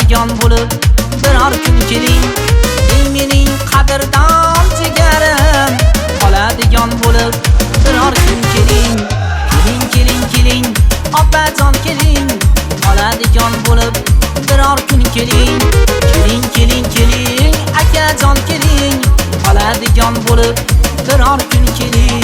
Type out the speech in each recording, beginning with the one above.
qoladigan bo'lib biror kun keling. Ey mening qadrdon jigarim, qoladigan bo'lib biror kun keling. Keling keling keling opajon keling, qoladigan bo'lib biror kun keling. Keling keling keling akajon keling, qoladigan bo'lib biror kun keling.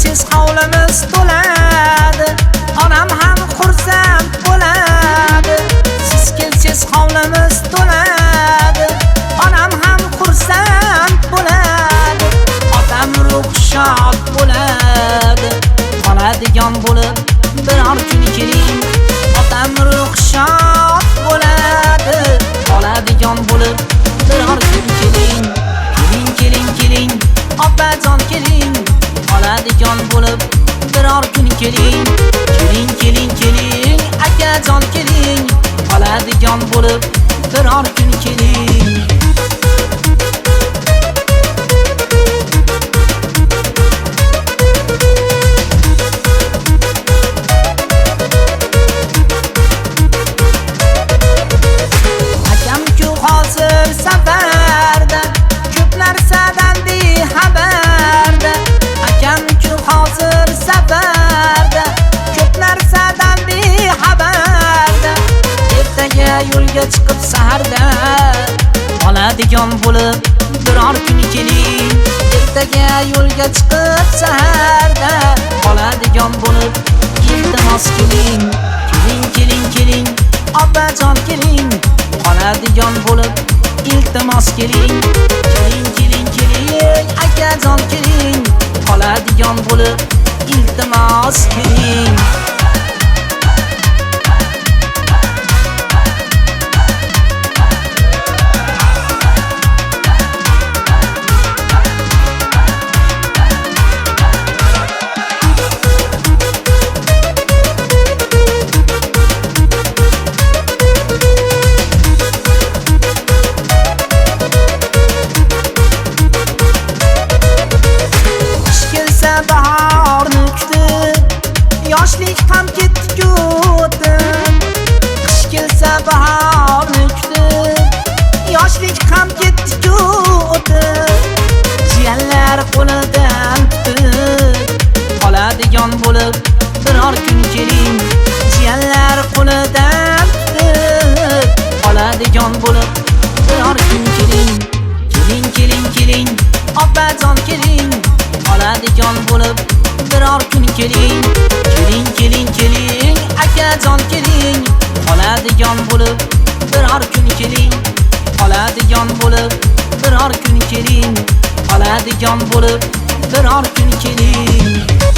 Siz hovlimiz to'ladi, onam ham xursand bo'ladi. Siz kelsiz hovlimiz to'ladi, onam ham xursand bo'ladi. Otam ruxshot bo'ladi, qoladigan bo'lib biror kun keling. Otam ruxshot bo'ladi, qoladigan bo'lib biror kun keling. Keling keling keling opajon keling, qoladigan bo'lib biror kun keling. Keling keling keling akajon keling, qoladigan bo'lib biror kun keling. Akam-ku hozir safarda, ko'p narsadan bexabarda. Akam-ku hozir safarda, ko'p narsadan bexabarda. Ertaga yo'lga chiqib saharda, qoladigan bo'lib biror kun keling. Ertaga yo'lga chiqib saharda, qoladigan bo'lib iltimos keling. Keling keling keling opajon keling, qoladigan bo'lib iltimos keling. Keling keling keling akajon keling, qoladigan bo'lib iltimos keling. Bahorni kutib, yoshlik ham ketdi o'tib. Qish kelsa bahorni kutib, yoshlik ham ketdi o'tib. Jiyanlar qo'lidan tutib, qoladigan bo'lib biror kun keling. Jiyanlar qo'lidan tutib, qoladigan bo'lib biror kun keling. Keling keling keling opajon keling, qoladigan bo'lib biror kun keling. Keling keling keling akajon keling, qoladigan bo'lib biror kun keling. Qoladigan bo'lib biror kun keling, qoladigan bo'lib biror kun keling.